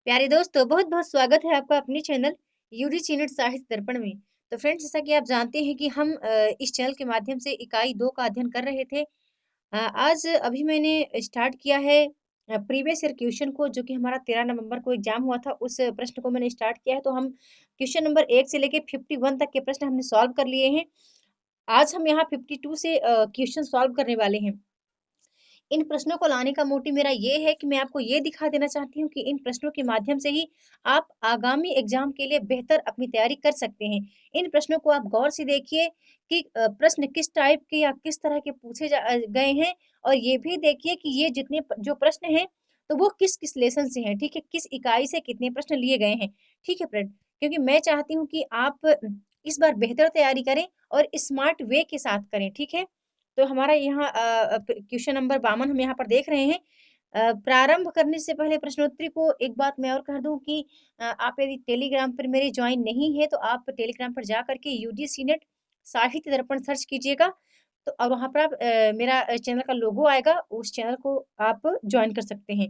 प्यारे दोस्तों, बहुत-बहुत स्वागत है आपका अपने चैनल यूजीसी नेट साहित्य दर्पण में। तो फ्रेंड्स, जैसा कि आप जानते हैं कि हम इस चैनल के माध्यम से इकाई 2 का अध्ययन कर रहे थे। आज अभी मैंने स्टार्ट किया है प्रीवियस ईयर क्वेश्चन को, जो कि हमारा 13 नवंबर को एग्ज़ाम हुआ था, उस प्रश्न को मैंने स्टार्ट किया है। तो हम क्वेश्चन नंबर 1 से लेके 51 तक के प्रश्न हमने सॉल्व कर लिए हैं। आज हम यहाँ 52 से क्वेश्चन सॉल्व करने वाले हैं। इन प्रश्नों को लाने का मोटिव मेरा ये है कि मैं आपको ये दिखा देना चाहती हूँ कि इन प्रश्नों के माध्यम से ही आप आगामी एग्जाम के लिए बेहतर अपनी तैयारी कर सकते हैं। इन प्रश्नों को आप गौर से देखिए कि प्रश्न किस टाइप के या किस तरह के पूछे गए हैं, और ये भी देखिए कि ये जितने जो प्रश्न हैं तो वो किस-किस लेसन से हैं, ठीक है? किस इकाई से कितने प्रश्न लिए गए हैं, ठीक है फ्रेंड? क्योंकि मैं चाहती हूँ कि आप इस बार बेहतर तैयारी करें और स्मार्ट वे के साथ करें, ठीक है? तो हमारा यहाँ क्वेश्चन नंबर 52 हम यहाँ पर देख रहे हैं। प्रारंभ करने से पहले प्रश्नोत्तरी को एक बात मैं और कह दूँ कि आप यदि टेलीग्राम पर मेरे जॉइन नहीं है, तो आप टेलीग्राम पर जा कर के यूजीसी नेट साहित्य दर्पण सर्च कीजिएगा। तो और वहाँ पर आप मेरा चैनल का लोगो आएगा, उस चैनल को आप जॉइन कर सकते हैं।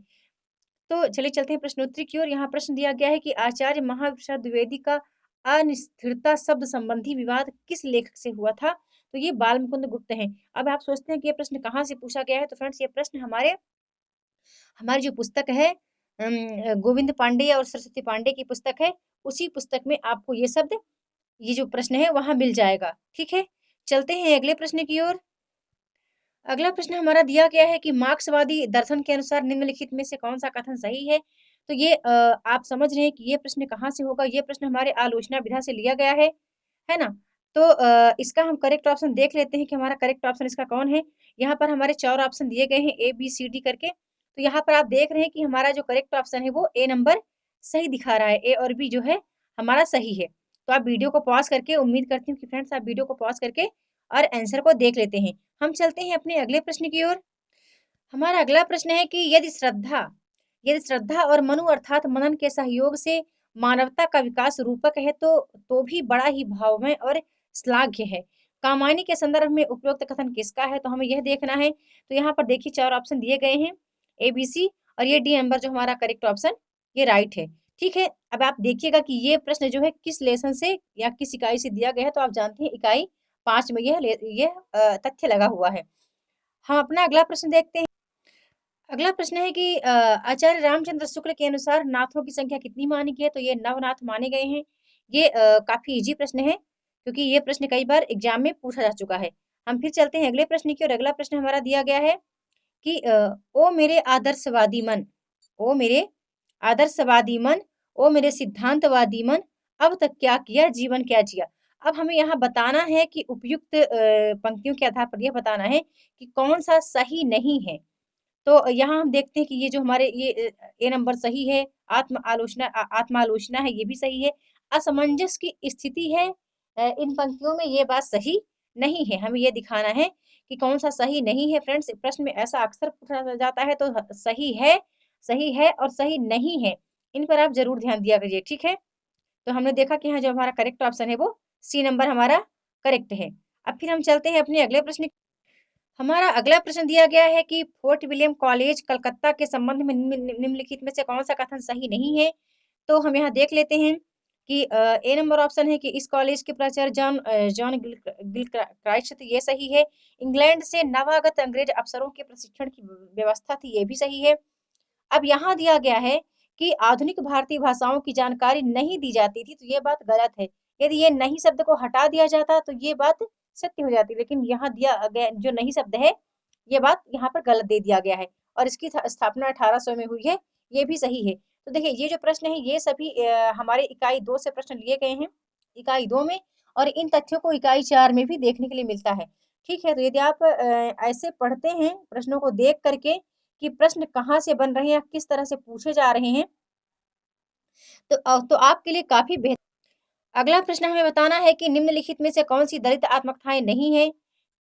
तो चलिए चलते हैं प्रश्नोत्तरी की ओर। यहाँ प्रश्न दिया गया है कि आचार्य महाप्रसाद द्विवेदी का अनिस्थिरता शब्द संबंधी विवाद किस लेखक से हुआ था? तो ये बाल मुकुंद गुप्त हैं। अब आप सोचते हैं कि ये प्रश्न कहाँ से पूछा गया है? तो फ्रेंड्स, ये प्रश्न हमारे हमारी जो पुस्तक है गोविंद पांडे और सरस्वती पांडे की पुस्तक है, उसी पुस्तक में आपको ये शब्द, ये जो प्रश्न है वहाँ मिल जाएगा। ठीक है? चलते हैं अगले प्रश्न की ओर। अगला प्रश्न हमारा दिया गया है कि मार्क्सवादी दर्शन के अनुसार निम्नलिखित में से कौन-सा कथन सही है? तो ये आप समझ रहे हैं कि ये प्रश्न कहाँ से होगा? ये प्रश्न हमारे आलोचना विधा से लिया गया है ना? तो इसका हम करेक्ट ऑप्शन देख लेते हैं कि हमारा करेक्ट ऑप्शन इसका कौन है? यहाँ पर हमारे 4 ऑप्शन दिए गए हैं ए, बी, सी, डी करके। तो यहाँ पर आप देख रहे हैं कि हमारा जो करेक्ट ऑप्शन है वो ए नंबर सही दिखा रहा है। ए और बी जो है हमारा सही है। तो आप वीडियो को पॉज़ करके, उम्मीद करती हूँ कि फ्रेंड्स आप वीडियो को पॉज़ करके और आंसर को देख लेते हैं। हम चलते हैं अपने अगले प्रश्न की ओर। हमारा अगला प्रश्न है कि यदि श्रद्धा और मनु अर्थात मनन के सहयोग से मानवता का विकास रूपक है, तो भी बड़ा ही भावमय और श्लाघ्य है। कामायनी के संदर्भ में उपरोक्त कथन किसका है? तो हमें यह देखना है। तो यहाँ पर देखिए 4 ऑप्शन दिए गए हैं, ए, बी, सी, और ये डी नंबर जो हमारा करेक्ट ऑप्शन, ये राइट है। ठीक है? अब आप देखिएगा कि ये प्रश्न जो है किस लेसन से या किस इकाई से दिया गया है, तो आप जानते हैं इकाई 5 में यह तथ्य लगा हुआ है। हम अपना अगला प्रश्न देखते हैं। अगला प्रश्न है कि आचार्य रामचंद्र शुक्ल के अनुसार नाथों की संख्या कितनी मानी गई है? तो ये 9 नाथ माने गए हैं। ये काफ़ी ईज़ी प्रश्न है, क्योंकि ये प्रश्न कई बार एग्ज़ाम में पूछा जा चुका है। हम फिर चलते हैं अगले प्रश्न की ओर। अगला प्रश्न हमारा दिया गया है कि ओ मेरे आदर्शवादी मन, ओ मेरे आदर्शवादी मन, ओ मेरे सिद्धांतवादी मन, अब तक क्या किया, जीवन क्या जिया। अब हमें यहाँ बताना है कि उपयुक्त पंक्तियों के आधार पर यह बताना है कि कौन-सा सही नहीं है। तो यहाँ हम देखते हैं कि ये जो हमारे ये ए नंबर सही है, आत्मालोचना है, ये भी सही है। असमंजस की स्थिति है इन पंक्तियों में, ये बात सही नहीं है। हमें ये दिखाना है कि कौन-सा सही नहीं है। फ्रेंड्स, प्रश्न में ऐसा अक्सर पूछा जाता है, तो सही है और सही नहीं है। इन पर आप ज़रूर ध्यान दिया करिए, ठीक है? तो हमने देखा कि यहाँ जो हमारा करेक्ट ऑप्शन है वो सी नंबर हमारा करेक्ट है। अब फिर हम चलते हैं अपने अगले प्रश्न। हमारा अगला प्रश्न दिया गया है कि फोर्ट विलियम कॉलेज कलकत्ता के संबंध में निम्नलिखित में से कौन-सा कथन सही नहीं है? तो हम यहाँ देख लेते हैं कि ए नंबर ऑप्शन है कि इस कॉलेज के प्राचार्य जॉन गिलक्राइस्ट थे, ये सही है। इंग्लैंड से नवागत अंग्रेज अफसरों के प्रशिक्षण की व्यवस्था थी, ये भी सही है। अब यहाँ दिया गया है कि आधुनिक भारतीय भाषाओं की जानकारी नहीं दी जाती थी, तो ये बात गलत है। यदि ये नहीं शब्द को हटा दिया जाता तो ये बात सत्य हो जाती, लेकिन यहाँ दिया गया जो नहीं शब्द है, ये बात यहाँ पर गलत दे दिया गया है, और इसकी स्थापना 1800 में हुई है, ये भी सही है। तो देखिए ये जो प्रश्न है ये सभी हमारे इकाई 2 से प्रश्न लिए गए हैं, इकाई 2 में, और इन तथ्यों को इकाई 4 में भी देखने के लिए मिलता है। ठीक है? तो यदि आप ऐसे पढ़ते हैं प्रश्नों को देख करके कि प्रश्न कहाँ से बन रहे हैं या किस तरह से पूछे जा रहे हैं, तो आपके लिए काफ़ी बेहतर। अगला प्रश्न हमें बताना है कि निम्नलिखित में से कौन-सी दलित आत्मकथाएँ नहीं हैं?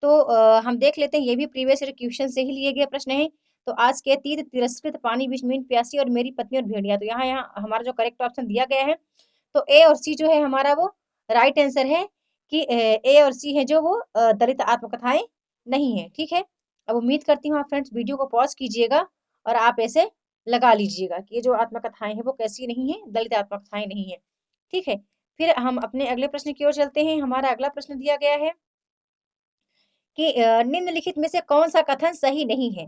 तो हम देख लेते हैं, ये भी प्रीवियस ईयर क्वेश्चन से ही लिए गए प्रश्न हैं। तो आज के तीर तिरस्कृत पानी बीच मीन प्यासी और मेरी पत्नी और भेड़िया। तो यहाँ यहाँ हमारा जो करेक्ट ऑप्शन दिया गया है, तो ए और सी जो है हमारा वो राइट आंसर है कि ए और सी है जो वो दलित आत्मकथाएँ नहीं हैं, ठीक है? अब उम्मीद करती हूँ आप फ्रेंड्स वीडियो को पॉज़ कीजिएगा और आप ऐसे लगा लीजिएगा कि ये जो आत्मकथाएं हैं वो कैसी नहीं है, दलित आत्मकथाएं नहीं है। ठीक है, फिर हम अपने अगले प्रश्न की ओर चलते हैं। हमारा अगला प्रश्न दिया गया है कि निम्नलिखित में से कौन सा कथन सही नहीं है।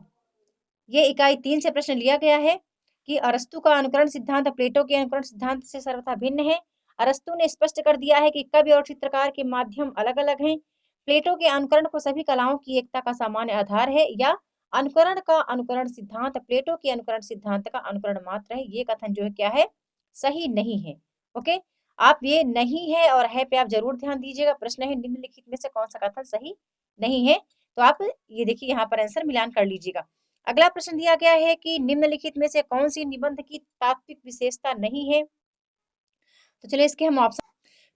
ये इकाई 3 से प्रश्न लिया गया है कि अरस्तु का अनुकरण सिद्धांत प्लेटो के अनुकरण सिद्धांत से सर्वथा भिन्न है। अरस्तु ने स्पष्ट कर दिया है कि कवि और चित्रकार के माध्यम अलग-अलग हैं। प्लेटो के अनुकरण को सभी कलाओं की एकता का सामान्य आधार है, या अनुकरण का अनुकरण सिद्धांत प्लेटो के अनुकरण सिद्धांत का अनुकरण मात्र है। ये कथन जो है क्या है, सही नहीं है। ओके, आप ये नहीं है और है पे आप जरूर ध्यान दीजिएगा। प्रश्न है निम्नलिखित में से कौन सा कथन सही नहीं है, तो आप ये देखिए यहाँ पर आंसर मिलान कर लीजिएगा। अगला प्रश्न दिया गया है कि निम्नलिखित में से कौन सी निबंध की तात्विक विशेषता नहीं है। तो चलिए इसके हम ऑप्शन,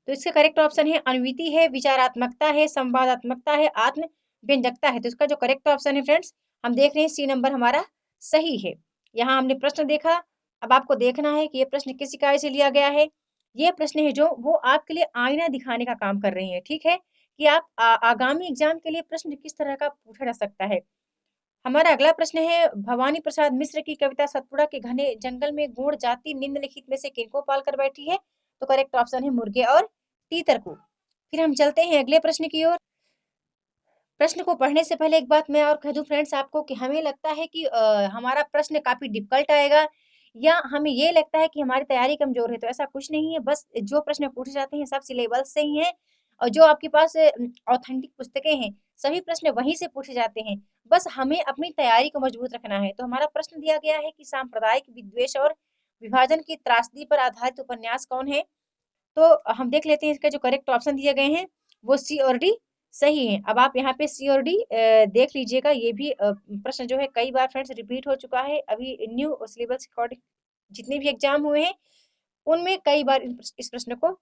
तो इसका करेक्ट ऑप्शन है अनुमिति है, विचारात्मकता है, संवादात्मकता है, आत्म व्यंजकता है। तो इसका जो करेक्ट ऑप्शन है फ्रेंड्स, हम देख रहे हैं सी नंबर हमारा सही है। यहाँ हमने प्रश्न देखा, अब आपको देखना है कि ये प्रश्न किस इकाई से लिया गया है। ये प्रश्न है जो वो आपके लिए आईना दिखाने का काम कर रही है। ठीक है, कि आप आगामी एग्जाम के लिए प्रश्न किस तरह का पूछा जा सकता है। हमारा अगला प्रश्न है भवानी प्रसाद मिश्र की कविता सतपुड़ा के घने जंगल में गूढ़ जाति निम्नलिखित में से किनको पाल कर बैठी है। तो करेक्ट ऑप्शन है मुर्गे और तीतर को। फिर हम चलते हैं अगले प्रश्न की ओर। प्रश्न को पढ़ने से पहले एक बात मैं और कह दूं फ्रेंड्स आपको कि हमें लगता है कि हमारा प्रश्न काफी डिफिकल्ट आएगा, या हमें ये लगता है कि हमारी तैयारी कमजोर है, तो ऐसा कुछ नहीं है। बस जो प्रश्न पूछे जाते हैं सब सिलेबस से ही हैं, और जो आपके पास ऑथेंटिक पुस्तकें हैं सभी प्रश्न वहीं से पूछे जाते हैं। बस हमें अपनी तैयारी को मजबूत रखना है। तो हमारा प्रश्न दिया गया है कि सांप्रदायिक विद्वेष और विभाजन की त्रासदी पर आधारित उपन्यास कौन है। तो हम देख लेते हैं इसके जो करेक्ट ऑप्शन दिए गए हैं वो सी और डी सही है। अब आप यहाँ पे सी और डी देख लीजिएगा। ये भी प्रश्न जो है कई बार फ्रेंड्स रिपीट हो चुका है। अभी न्यू सिलेबस अकॉर्डिंग जितने भी एग्जाम हुए हैं उनमें कई बार इस प्रश्न को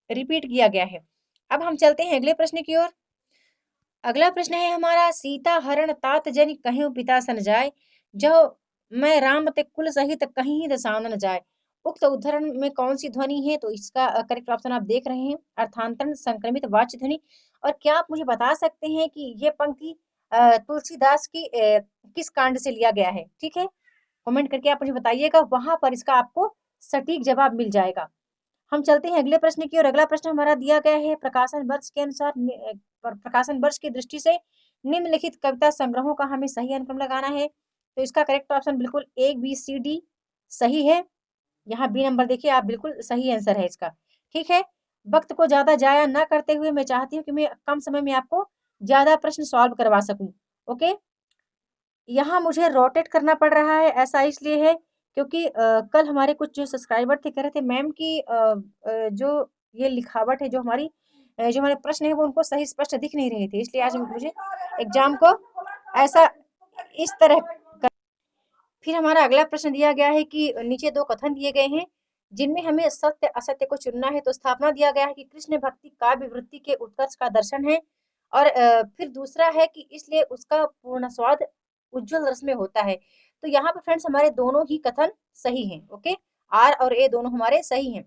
रिपीट किया गया है। अब हम चलते हैं अगले प्रश्न की ओर। अगला प्रश्न है हमारा सीता हरण तात जनि कहीं पिता सन जाए, जो मैं राम ते कुल सहित कहीं दसावन न जाए। उक्त उद्धरण में कौन सी ध्वनि है। तो इसका करेक्ट ऑप्शन आप देख रहे हैं अर्थांतरण संक्रमित वाच्य ध्वनि। और क्या आप मुझे बता सकते हैं कि ये पंक्ति तुलसीदास की किस कांड से लिया गया है। ठीक है, कमेंट करके आप मुझे बताइएगा, वहां पर इसका आपको सटीक जवाब मिल जाएगा। हम चलते हैं अगले प्रश्न की और अगला प्रश्न हमारा दिया गया है प्रकाशन वर्ष के अनुसार प्रकाशन वर्ष की दृष्टि से निम्नलिखित कविता संग्रहों का हमें सही अनुक्रम लगाना है। तो इसका करेक्ट ऑप्शन बिल्कुल ए बी सी डी सही है। यहाँ बी नंबर देखिए आप, बिल्कुल सही आंसर है इसका। ठीक है, वक्त को ज्यादा जाया ना करते हुए मैं चाहती हूँ कि मैं कम समय में आपको ज्यादा प्रश्न सॉल्व करवा सकूं। ओके, यहाँ मुझे रोटेट करना पड़ रहा है, ऐसा इसलिए है क्योंकि कल हमारे कुछ जो सब्सक्राइबर थे कह रहे थे मैम की जो ये लिखावट है, जो हमारे प्रश्न है वो उनको सही स्पष्ट दिख नहीं रहे थे, इसलिए आज मुझे एग्जाम को ऐसा इस तरह कर। फिर हमारा अगला प्रश्न दिया गया है कि नीचे दो कथन दिए गए हैं जिनमें हमें सत्य असत्य को चुनना है। तो स्थापना दिया गया है कि कृष्ण भक्ति काव्य वृत्ति के उत्कर्ष का दर्शन है, और फिर दूसरा है कि इसलिए उसका पूर्ण स्वाद उज्जवल रस में होता है। तो यहाँ पे फ्रेंड्स हमारे दोनों ही कथन सही हैं। ओके, आर और ए दोनों हमारे सही हैं।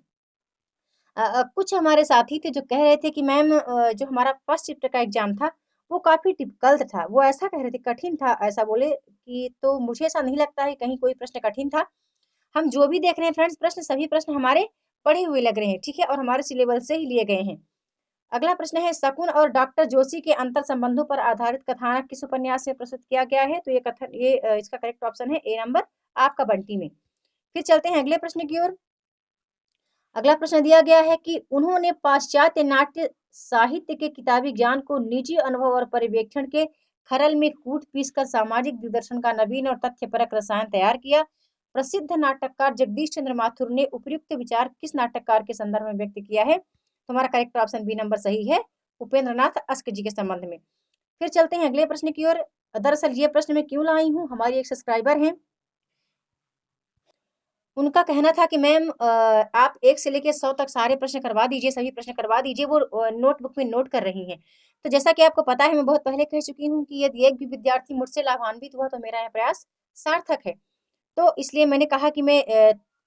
कुछ हमारे साथी थे जो कह रहे थे कि मैम जो हमारा फर्स्ट शिफ्ट का एग्जाम था वो काफी डिफिकल्ट था, वो ऐसा कह रहे थे कठिन था, ऐसा बोले कि, तो मुझे ऐसा नहीं लगता है कहीं कोई प्रश्न कठिन था। हम जो भी देख रहे हैं फ्रेंड्स प्रश्न सभी प्रश्न हमारे पढ़े हुए लग रहे हैं। ठीक है, और हमारे सिलेबस से ही लिए गए हैं। अगला प्रश्न है शकुन और डॉक्टर जोशी के अंतर संबंधों पर आधारित कथानक किस उपन्यास में प्रस्तुत किया गया है। तो ये कथन इसका करेक्ट ऑप्शन है ए नंबर आपका बंटी में। फिर चलते हैं अगले प्रश्न की ओर। अगला प्रश्न दिया गया है कि उन्होंने पाश्चात्य नाट्य साहित्य के किताबी ज्ञान को निजी अनुभव और पर्यवेक्षण के खरल में कूट पीस कर सामाजिक दिग्दर्शन का नवीन और तथ्यपरक रसायन तैयार किया। प्रसिद्ध नाटककार जगदीश चंद्र माथुर ने उपयुक्त विचार किस नाटककार के संदर्भ में व्यक्त किया है। तो हमारा करेक्ट ऑप्शन बी नंबर सही है, उपेंद्र नाथ अस्क जी के संबंध में। फिर चलते हैं अगले प्रश्न की ओर। दरअसल ये प्रश्न मैं क्यों लाई हूँ, हमारी एक सब्सक्राइबर हैं, उनका कहना था कि मैम आप 1 से लेके 100 तक सारे प्रश्न करवा दीजिए, सभी प्रश्न करवा दीजिए, वो नोटबुक में नोट कर रही हैं। तो जैसा कि आपको पता है मैं बहुत पहले कह चुकी हूँ कि यदि एक भी विद्यार्थी मुझसे लाभान्वित हुआ तो मेरा यह प्रयास सार्थक है। तो इसलिए मैंने कहा कि मैं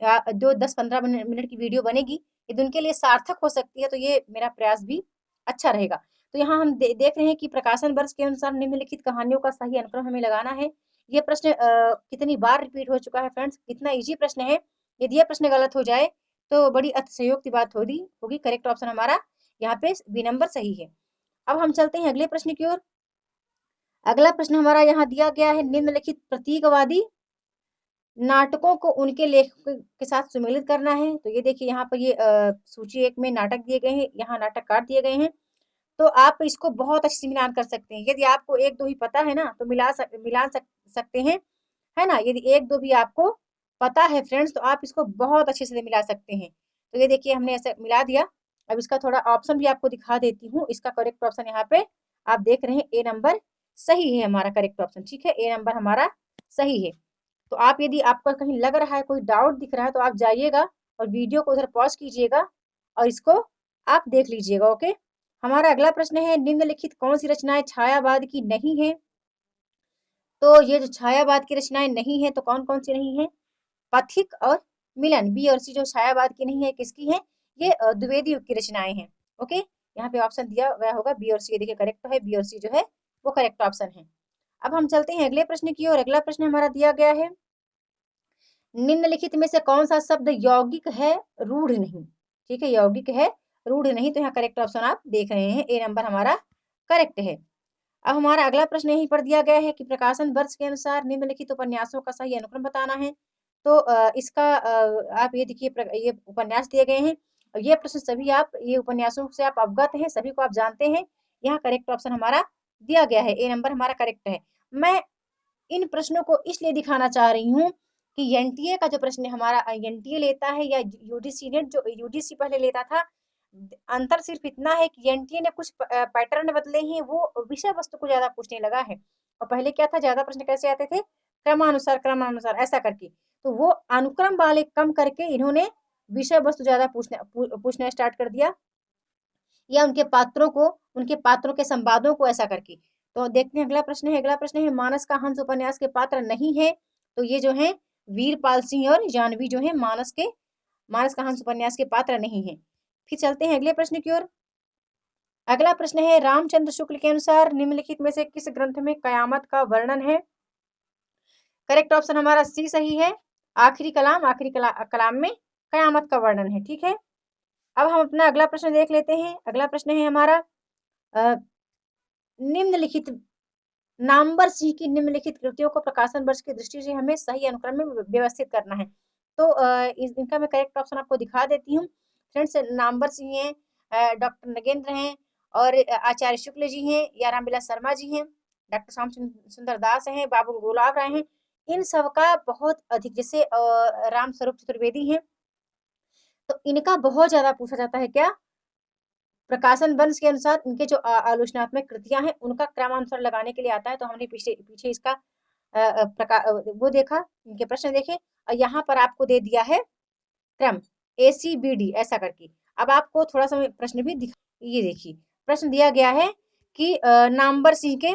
जो 10-15 मिनट की वीडियो बनेगी यदि उनके लिए सार्थक हो सकती है तो ये मेरा प्रयास भी अच्छा रहेगा। तो यहाँ हम देख रहे हैं कि प्रकाशन वर्ष के अनुसार निम्नलिखित कहानियों का सही अनुक्रम हमें लगाना है। ये प्रश्न कितनी बार रिपीट हो चुका है फ्रेंड्स, कितना इजी प्रश्न है। यदि ये प्रश्न गलत हो जाए तो बड़ी अतिशयोक्ति की बात होगी। करेक्ट ऑप्शन हमारा यहाँ पे बी नंबर सही है। अब हम चलते हैं अगले प्रश्न की ओर। अगला प्रश्न हमारा यहाँ दिया गया है, निम्नलिखित प्रतीकवादी नाटकों को उनके लेखक के साथ सुमेलित करना है। तो ये देखिए यहाँ पर ये सूची 1 में नाटक दिए गए हैं, यहाँ नाटककार दिए गए हैं। तो आप इसको बहुत अच्छे से मिलान कर सकते हैं। यदि आपको 1-2 ही पता है ना तो मिलान सकते हैं, है ना। यदि 1-2 भी आपको पता है फ्रेंड्स तो आप इसको बहुत अच्छे से मिला सकते हैं। तो ये देखिए हमने ऐसे मिला दिया। अब इसका थोड़ा ऑप्शन भी आपको दिखा देती हूँ। इसका करेक्ट ऑप्शन यहाँ पे आप देख रहे हैं, ए नंबर सही है हमारा करेक्ट ऑप्शन। ठीक है, ए नंबर हमारा सही है। तो आप यदि आपको कहीं लग रहा है, कोई डाउट दिख रहा है, तो आप जाइएगा और वीडियो को उधर पॉज कीजिएगा और इसको आप देख लीजिएगा। ओके, हमारा अगला प्रश्न है, निम्नलिखित कौन सी रचनाएं छायावाद की नहीं है। तो ये जो छायावाद की रचनाएं नहीं है तो कौन कौन सी नहीं है, पथिक और मिलन, बी और सी जो छायावाद की नहीं है किसकी है, ये द्विवेदी युग की रचनाएं हैं। ओके, यहाँ पे ऑप्शन दिया गया होगा बी और सी, देखिए करेक्ट है, बी और सी जो है वो करेक्ट ऑप्शन है। अब हम चलते हैं अगले प्रश्न की ओर। अगला प्रश्न हमारा दिया गया है, निम्नलिखित में से कौन सा शब्द यौगिक है, रूढ़ नहीं। ठीक है, यौगिक है, रूढ़ नहीं। तो यहाँ करेक्ट ऑप्शन आप देख रहे हैं, ए नंबर हमारा करेक्ट है। अब हमारा अगला प्रश्न यहीं पर दिया गया है कि प्रकाशन वर्ष के अनुसार निम्नलिखित उपन्यासों का सही अनुक्रम बताना है। तो इसका आप ये देखिए, ये उपन्यास दिए गए हैं और ये प्रश्न सभी आप, ये उपन्यासों से आप अवगत हैं, सभी को आप जानते हैं। यहाँ करेक्ट ऑप्शन हमारा दिया गया है, ए नंबर हमारा करेक्ट है। मैं इन प्रश्नों को इसलिए दिखाना चाह रही हूँ कि एनटीए का जो प्रश्न हमारा एनटीए लेता है या यूजीसी नेट जो यूजीसी पहले लेता था, अंतर सिर्फ इतना है कि एनटीए ने कुछ पैटर्न बदले हैं, वो विषय वस्तु को ज्यादा पूछने लगा है। और पहले क्या था, ज्यादा प्रश्न कैसे आते थे, क्रमानुसार ऐसा करके। तो वो अनुक्रम वाले कम करके इन्होंने विषय वस्तु ज्यादा पूछना स्टार्ट कर दिया, या उनके पात्रों के संवादों को ऐसा करके। तो देखते हैं अगला प्रश्न है। अगला प्रश्न है, मानस का हंस उपन्यास के पात्र नहीं है। तो ये जो है वीरपाल सिंह और जानवी जो है मानस का हंस उपन्यास के पात्र नहीं है। फिर चलते हैं अगले प्रश्न की ओर। अगला प्रश्न है, रामचंद्र शुक्ल के अनुसार निम्नलिखित में से किस ग्रंथ में कयामत का वर्णन है। करेक्ट ऑप्शन हमारा सी सही है, आखिरी कलाम में कयामत का वर्णन है। ठीक है, अब हम अपना अगला प्रश्न देख लेते हैं। अगला प्रश्न है हमारा, निम्नलिखित नामवर सिंह की निम्नलिखित कृतियों को प्रकाशन वर्ष की दृष्टि से हमें सही अनुक्रम में व्यवस्थित करना है। तो इनका मैं करेक्ट ऑप्शन आपको दिखा देती हूँ फ्रेंड्स। नामवर सिंह हैं, डॉक्टर नगेंद्र हैं और आचार्य शुक्ल जी हैं, या रामविलास शर्मा जी हैं, डॉक्टर श्याम सुंदर दास हैं, बाबू गुलाब राय हैं। इन सबका बहुत अधिक, जैसे राम स्वरूप चतुर्वेदी हैं, तो इनका बहुत ज्यादा पूछा जाता है क्या, प्रकाशन वंश के अनुसार इनके जो आलोचनात्मक कृतियां हैं उनका क्रमानुसार लगाने के लिए आता है। तो हमने पीछे इसका वो देखा, इनके प्रश्न देखे और यहाँ पर आपको दे दिया है क्रम ACBD ऐसा करके। अब आपको थोड़ा सा प्रश्न भी दिखा, ये देखिए प्रश्न दिया गया है कि नामवर सिंह के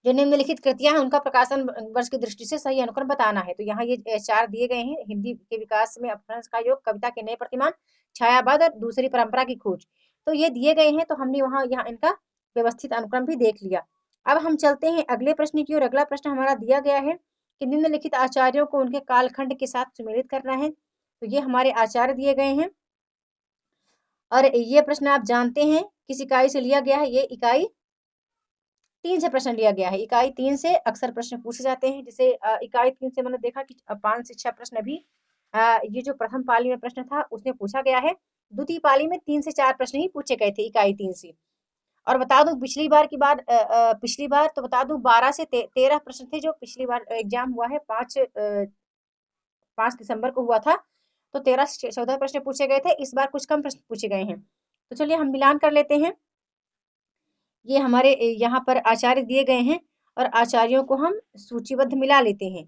जो निम्नलिखित कृतियां हैं उनका प्रकाशन वर्ष की दृष्टि से सही अनुक्रम बताना है। तो यहाँ ये 4 दिए गए हैं, हिंदी के विकास में अपभ्रंश का योग, कविता के नए प्रतिमान, छायावाद और दूसरी परंपरा की खोज। तो ये दिए गए हैं, तो हमने यहाँ इनका व्यवस्थित अनुक्रम भी देख लिया। अब हम चलते हैं अगले प्रश्न की ओर। अगला प्रश्न हमारा दिया गया है कि निम्नलिखित आचार्यों को उनके कालखंड के साथ सुमेलित करना है। तो ये हमारे आचार्य दिए गए हैं और ये प्रश्न आप जानते हैं किस इकाई से लिया गया है, ये इकाई 3 से प्रश्न लिया गया है। इकाई 3 से अक्सर प्रश्न पूछे जाते हैं। जैसे इकाई 3 से मैंने देखा कि 5 से 6 प्रश्न भी ये जो प्रथम पाली में प्रश्न था उसमें पूछा गया है। द्वितीय पाली में 3 से 4 प्रश्न ही पूछे गए थे इकाई 3 से। और बता दूं पिछली बार तो बता दूं 12 से 13 प्रश्न थे जो पिछली बार एग्जाम हुआ है, 5 दिसंबर को हुआ था। तो 13 से 14 प्रश्न पूछे गए थे, इस बार कुछ कम प्रश्न पूछे गए हैं। तो चलिए हम मिलान कर लेते हैं। ये हमारे यहाँ पर आचार्य दिए गए हैं और आचार्यों को हम सूचीबद्ध मिला लेते हैं।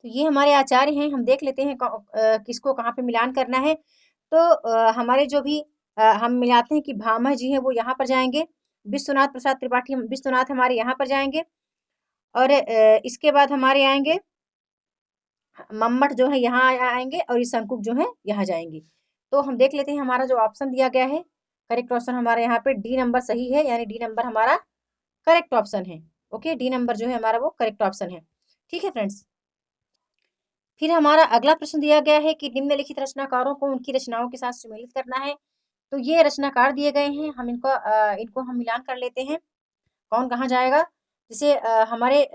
तो ये हमारे आचार्य हैं, हम देख लेते हैं किसको कहाँ पे मिलान करना है। तो हमारे जो भी हम मिलाते हैं कि भामह जी हैं वो यहाँ पर जाएंगे, विश्वनाथ प्रसाद त्रिपाठी विश्वनाथ हमारे यहाँ पर जाएंगे और इसके बाद हमारे आएंगे मम्मट जो है यहाँ आएंगे और ये शंकुक जो है यहाँ जाएंगे। तो हम देख लेते हैं हमारा जो ऑप्शन दिया गया है, करेक्ट ऑप्शन हमारे यहाँ पे डी नंबर सही है, यानी डी नंबर हमारा करेक्ट ऑप्शन है। ओके, डी नंबर जो है हमारा वो करेक्ट ऑप्शन है। ठीक है फ्रेंड्स। फिर हमारा अगला प्रश्न दिया गया है कि निम्नलिखित रचनाकारों को उनकी रचनाओं के साथ सम्मिलित करना है। तो ये रचनाकार दिए गए हैं, हम इनको हम मिलान कर लेते हैं, कौन कहाँ जाएगा। जैसे हमारे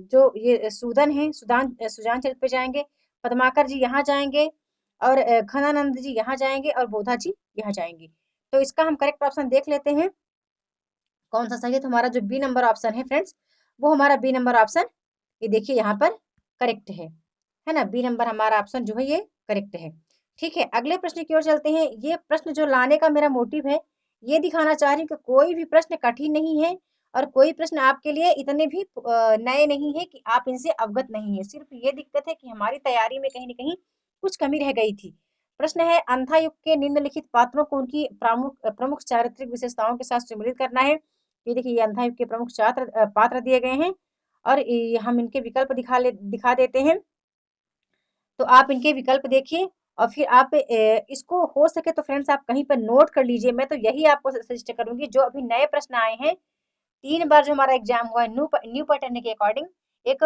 जो ये सूदन है, सुजान चरित्र पे जाएंगे, पद्माकर जी यहाँ जाएंगे, और घनानंद जी यहाँ जाएंगे, और बोधा जी यहाँ जाएंगे। तो इसका हम करेक्ट ऑप्शन देख लेते हैं कौन सा सही है। तो हमारा जो बी नंबर ऑप्शन है फ्रेंड्स, वो हमारा बी नंबर ऑप्शन, ये देखिए यहाँ पर करेक्ट है ना। बी नंबर हमारा ऑप्शन जो है ये करेक्ट है। ठीक है, अगले प्रश्न की ओर चलते हैं। ये प्रश्न जो लाने का मेरा मोटिव है, ये दिखाना चाह रही हूँ कि कोई भी प्रश्न कठिन नहीं है, और कोई प्रश्न आपके लिए इतने भी नए नहीं है कि आप इनसे अवगत नहीं है। सिर्फ ये दिक्कत है कि हमारी तैयारी में कहीं न कहीं कुछ कमी रह गई थी। प्रश्न है, अंधा युग के निम्नलिखित पात्रों को उनकी प्रमुख चारित्रिक विशेषताओं के साथ सम्मिलित करना है। ये देखिए, ये अंधा युग के प्रमुख पात्र दिए गए हैं, और हम इनके विकल्प दिखा देते हैं। तो आप इनके विकल्प देखिए, और फिर आप इसको हो सके तो फ्रेंड्स आप कहीं पर नोट कर लीजिए। मैं तो यही आपको सजेस्ट करूंगी, जो अभी नए प्रश्न आए हैं, 3 बार जो हमारा एग्जाम हुआ है न्यू पैटर्न के अकॉर्डिंग, एक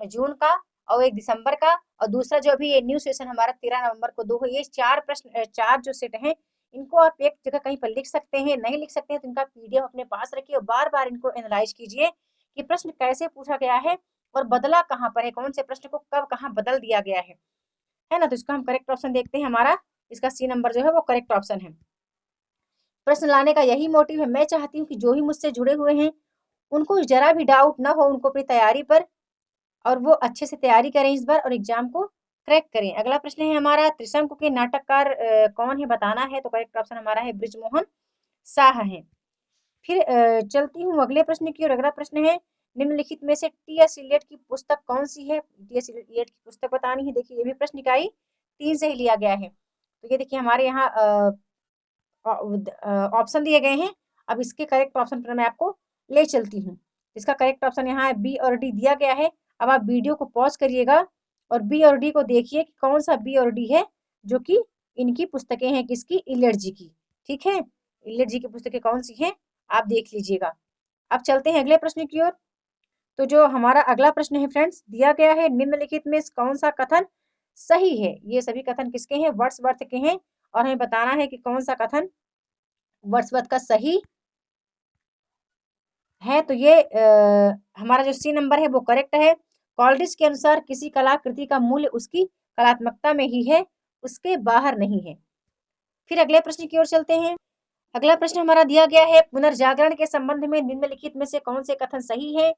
जून का, और एक दिसंबर का, और दूसरा जो अभी ये न्यू सेशन हमारा 13 नवंबर को 2 है। ये 4 प्रश्न, 4 जो सेट हैं, इनको आप एक जगह कहीं पर लिख सकते हैं। नहीं लिख सकते हैं तो इनका पीडीएफ अपने पास रखिए, और बार बार इनको एनालाइज कीजिए कि प्रश्न कैसे पूछा गया है, और बदला कहाँ पर है, कौन से प्रश्न को कब कहाँ बदल दिया गया है ना। तो इसका हम करेक्ट ऑप्शन देखते हैं, हमारा इसका सी नंबर जो है वो करेक्ट ऑप्शन है। प्रश्न लाने का यही मोटिव है। मैं चाहती हूँ कि जो भी मुझसे जुड़े हुए हैं, उनको जरा भी डाउट ना हो उनको अपनी तैयारी पर, और वो अच्छे से तैयारी करें इस बार, और एग्जाम को क्रैक करें। अगला प्रश्न है हमारा, त्रिशंकु के नाटककार कौन है बताना है। तो करेक्ट ऑप्शन हमारा है बृजमोहन शाह है। फिर चलती हूँ अगले प्रश्न की ओर। अगला प्रश्न है, निम्नलिखित में से टी.एस. इलियट की पुस्तक कौन सी है। टी.एस. इलियट की पुस्तक बतानी है। देखिए, ये भी प्रश्न इकाई 3 से ही लिया गया है। तो ये देखिए हमारे यहाँ ऑप्शन दिए गए हैं। अब इसके करेक्ट ऑप्शन पर मैं आपको ले चलती हूँ। इसका करेक्ट ऑप्शन यहाँ बी और डी दिया गया है। अब आप वीडियो को पॉज करिएगा, और बी और डी को देखिए कि कौन सा बी और डी है जो कि इनकी पुस्तकें हैं, किसकी, इलियट जी की। ठीक है, इलियट जी की पुस्तकें कौन सी हैं आप देख लीजिएगा। अब चलते हैं अगले प्रश्न की ओर। तो जो हमारा अगला प्रश्न है फ्रेंड्स, दिया गया है, निम्नलिखित में कौन सा कथन सही है। ये सभी कथन किसके हैं, वर्ड्सवर्थ के हैं, और हमें बताना है कि कौन सा कथन वर्ड्सवर्थ का सही है। तो ये हमारा जो सी नंबर है वो करेक्ट है। कॉलरिज के अनुसार किसी कलाकृति का मूल्य उसकी कलात्मकता में ही है, उसके बाहर नहीं है। फिर अगले प्रश्न की ओर चलते हैं। अगला प्रश्न हमारा दिया गया है, पुनर्जागरण के संबंध में निम्नलिखित में से कौन से कथन सही है।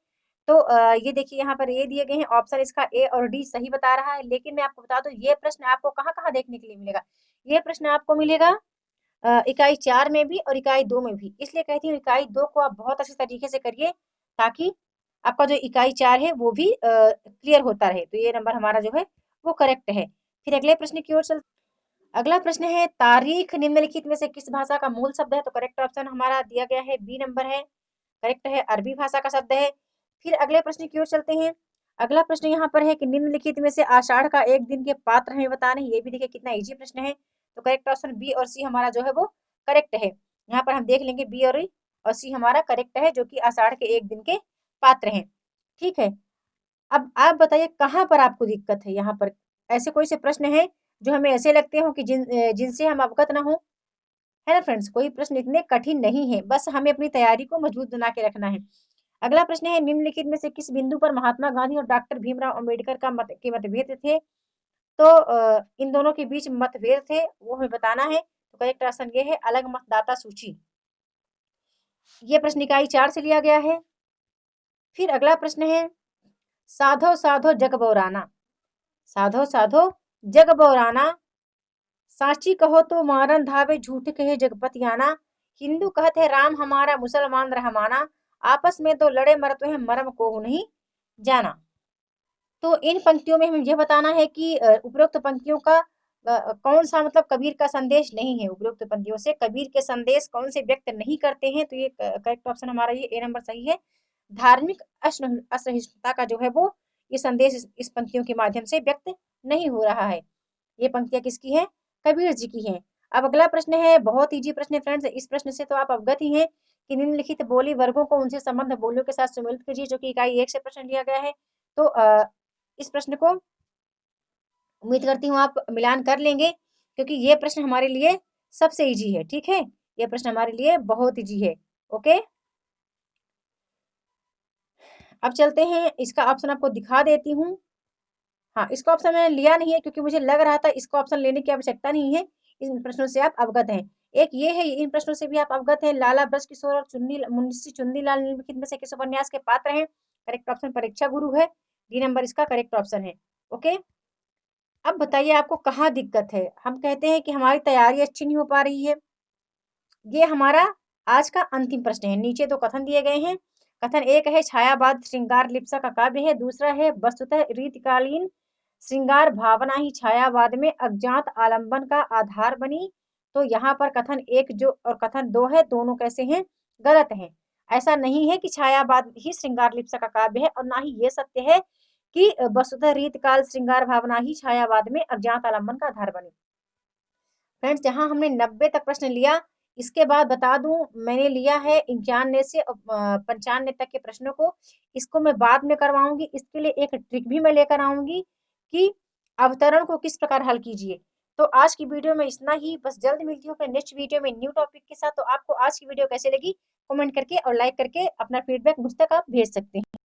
तो ये देखिए यहाँ पर ये दिए गए हैं ऑप्शन, इसका ए और डी सही बता रहा है। लेकिन मैं आपको बता दूं, ये प्रश्न आपको कहाँ कहाँ देखने के लिए मिलेगा। ये प्रश्न आपको मिलेगा इकाई 4 में भी और इकाई 2 में भी। इसलिए कहती हूँ इकाई 2 को आप बहुत अच्छे तरीके से करिए, ताकि आपका जो इकाई 4 है वो भी क्लियर होता रहे। तो ये नंबर हमारा जो है वो करेक्ट है। फिर अगले प्रश्न की ओर चल। अगला प्रश्न है, तारीख निम्नलिखित में से किस भाषा का मूल शब्द है। तो करेक्ट ऑप्शन हमारा दिया गया है बी नंबर है, करेक्ट है, अरबी भाषा का शब्द है। फिर अगले प्रश्न की ओर चलते हैं। अगला प्रश्न यहाँ पर है कि निम्नलिखित में से आषाढ़ का एक दिन के पात्र हमें बताने। ये भी देखिए कितना इजी प्रश्न है। तो करेक्ट ऑप्शन बी और सी हमारा जो है वो करेक्ट है। यहाँ पर हम देख लेंगे बी और सी हमारा करेक्ट है, जो कि आषाढ़ के एक दिन के पात्र हैं। ठीक है, अब आप बताइए कहाँ पर आपको दिक्कत है। यहाँ पर ऐसे कोई से प्रश्न है जो हमें ऐसे लगते हो कि जिनसे हम अवगत ना हो, है ना फ्रेंड्स। कोई प्रश्न इतने कठिन नहीं है, बस हमें अपनी तैयारी को मजबूत बना के रखना है। अगला प्रश्न है, निम्नलिखित में से किस बिंदु पर महात्मा गांधी और डॉक्टर भीमराव अंबेडकर का मतभेद थे। तो इन दोनों के बीच मतभेद थे, वो हमें बताना है। तो करेक्ट ऑप्शन ये है, अलग मतदाता सूची। ये प्रश्न इकाई 4 से लिया गया है। फिर अगला प्रश्न है, साधो साधो जग बौराना, साधो साधो जग बौराना, साची कहो तो मारन धावे, झूठ कहे जगपति आना, हिंदू कहते हैं राम हमारा, मुसलमान रहमाना, आपस में तो लड़े मरते हैं, मरम को नहीं जाना। तो इन पंक्तियों में हमें यह बताना है कि उपरोक्त पंक्तियों का कौन सा मतलब कबीर का संदेश नहीं है। उपरोक्त पंक्तियों से कबीर के संदेश कौन से व्यक्त नहीं करते हैं। तो ये करेक्ट ऑप्शन हमारा ये ए नंबर सही है। धार्मिक असहिष्णुता का जो है वो ये संदेश इस पंक्तियों के माध्यम से व्यक्त नहीं हो रहा है। ये पंक्तियां किसकी है, कबीर जी की हैं। अब अगला प्रश्न है, बहुत इजी प्रश्न है फ्रेंड्स। इस प्रश्न से तो आप अवगत ही हैं कि निम्नलिखित बोली वर्गों को उनसे संबद्ध बोलियों के साथ सम्मिलित कीजिए, जो कि इकाई 1 से प्रश्न लिया गया है। तो इस प्रश्न को उम्मीद करती हूँ आप मिलान कर लेंगे, क्योंकि ये प्रश्न हमारे लिए सबसे ईजी है। ठीक है, ये प्रश्न हमारे लिए बहुत ईजी है। ओके, अब चलते हैं, इसका ऑप्शन आपको दिखा देती हूँ। हाँ, इसका ऑप्शन मैंने लिया नहीं है क्योंकि मुझे लग रहा था इसका ऑप्शन लेने की आवश्यकता नहीं है। इन प्रश्नों से आप अवगत हैं। एक ये है, इन प्रश्नों से भी आप अवगत हैं। लाला ब्रजकिशोर और मुंशी चुन्नीलाल निम्नलिखित में से किस उपन्यास के पात्र हैं? करेक्ट ऑप्शन परीक्षा गुरु है। डी नंबर इसका करेक्ट ऑप्शन है। ओके, अब बताइए आपको कहाँ दिक्कत है। हम कहते हैं कि हमारी तैयारी अच्छी नहीं हो पा रही है। ये हमारा आज का अंतिम प्रश्न है। नीचे दो कथन दिए गए हैं। कथन एक है, छायावाद श्रृंगार लिप्सा का काव्य है। दूसरा है, वस्तुतः रीतिकालीन श्रृंगार भावना ही छायावाद में अज्ञात आलंबन का आधार बनी। तो यहाँ पर कथन एक जो और कथन दो है, दोनों कैसे हैं? गलत हैं। ऐसा नहीं है कि छायावाद ही श्रृंगार लिप्सा का काव्य है, और ना ही ये सत्य है कि वस्तुतः रीतकाल श्रृंगार भावना ही छायावाद में अज्ञात आलंबन का आधार बनी। फ्रेंड्स, जहां हमने 90 तक प्रश्न लिया, इसके बाद बता दूं मैंने लिया है 91 से 95 तक के प्रश्नों को। इसको मैं बाद में करवाऊंगी। इसके लिए एक ट्रिक भी मैं लेकर आऊंगी कि अवतरण को किस प्रकार हल कीजिए। तो आज की वीडियो में इतना ही। बस जल्द मिलती हूँ अपने नेक्स्ट वीडियो में न्यू टॉपिक के साथ। तो आपको आज की वीडियो कैसे लगी, कमेंट करके और लाइक करके अपना फीडबैक मुझ तक आप भेज सकते हैं।